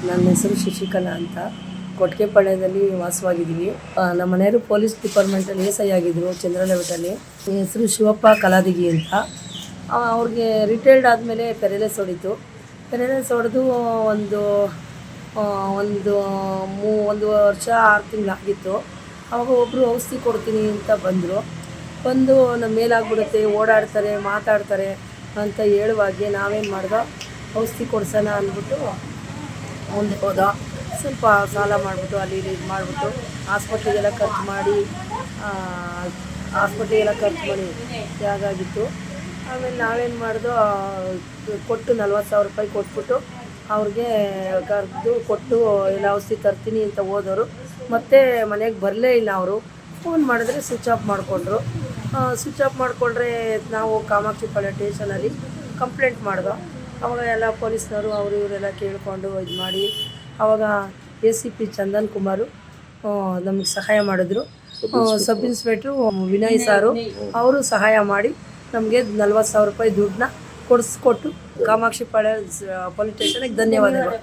ನನ್ನ ಹೆಸರು ಶಶಿಕಲಾ ಅಂತ. ಕೊಟ್ಟಿಗೆಪಾಳ್ಯದಲ್ಲಿ ವಾಸವಾಗಿದ್ದೀವಿ. ನಮ್ಮ ಮನೆಯವರು ಪೊಲೀಸ್ ಡಿಪಾರ್ಟ್ಮೆಂಟಲ್ಲಿ ಎಸ್ ಐ ಆಗಿದ್ದರು ಚಂದ್ರಲೇಔಟಲ್ಲಿ. ಹೆಸರು ಶಿವಪ್ಪ ಕಲಾದಿಗಿ ಅಂತ. ಅವ್ರಿಗೆ ರಿಟೈರ್ಡ್ ಆದಮೇಲೆ ಪೆರೇಲೆಸ್ ಹೊಡಿತು. ಪೆರೇಲೆಸ್ ಹೊಡೆದು ಒಂದು 1 ವರ್ಷ 6 ತಿಂಗಳಾಗಿತ್ತು. ಆವಾಗ ಒಬ್ಬರು ಔಷಧಿ ಕೊಡ್ತೀನಿ ಅಂತ ಬಂದು ನಮ್ಮ ಮೇಲಾಗ್ಬಿಡುತ್ತೆ, ಓಡಾಡ್ತಾರೆ, ಮಾತಾಡ್ತಾರೆ ಅಂತ ಹೇಳುವಾಗೆ ನಾವೇನು ಮಾಡ್ದೋ, ಔಷಧಿ ಕೊಡ್ಸೋಣ ಅಂದ್ಬಿಟ್ಟು ಮುಂದೆ ಹೋದ. ಸ್ವಲ್ಪ ಸಾಲ ಮಾಡಿಬಿಟ್ಟು ಅಲ್ಲಿ ಇಲ್ಲಿ ಇದು ಮಾಡಿಬಿಟ್ಟು ಆಸ್ಪತ್ರೆಗೆಲ್ಲ ಖರ್ಚು ಮಾಡಿ ಯಾಗಾಗಿತ್ತು. ಆಮೇಲೆ ನಾವೇನು ಮಾಡ್ದೋ, ಕೊಟ್ಟು 40,000 ರೂಪಾಯಿ ಕೊಟ್ಬಿಟ್ಟು ಅವ್ರಿಗೆ ಕರೆದು ಕೊಟ್ಟು ಎಲ್ಲ ಔಷಧಿ ತರ್ತೀನಿ ಅಂತ ಹೋದವರು. ಮತ್ತೆ ಮನೆಗೆ ಬರಲೇ ಇಲ್ಲ. ಅವರು ಫೋನ್ ಮಾಡಿದ್ರೆ ಸ್ವಿಚ್ ಆಫ್ ಮಾಡಿಕೊಂಡ್ರು. ಸ್ವಿಚ್ ಆಫ್ ಮಾಡಿಕೊಂಡ್ರೆ ನಾವು ಕಾಮಾಕ್ಷಿಪಾಳ್ಯ ಸ್ಟೇಷನಲ್ಲಿ ಕಂಪ್ಲೇಂಟ್ ಮಾಡಿದೋ. ಆವಾಗ ಎಲ್ಲ ಪೊಲೀಸ್ನವರು ಅವರು ಇವರೆಲ್ಲ ಕೇಳಿಕೊಂಡು ಇದು ಮಾಡಿ, ಆವಾಗ ACP ಚಂದನ್ ಕುಮಾರು ನಮಗೆ ಸಹಾಯ ಮಾಡಿದ್ರು. ಸಬ್ ಇನ್ಸ್ಪೆಕ್ಟ್ರು ವಿನಯ್ ಸಾರು ಅವರು ಸಹಾಯ ಮಾಡಿ ನಮಗೆ 40,000 ರೂಪಾಯಿ ದುಡ್ಡನ್ನ ಕೊಡಿಸ್ಕೊಟ್ಟು ಕಾಮಾಕ್ಷಿಪಾಳ್ಯ ಪೊಲೀಸ್ ಸ್ಟೇಷನ್ಗೆ ಧನ್ಯವಾದಗಳು.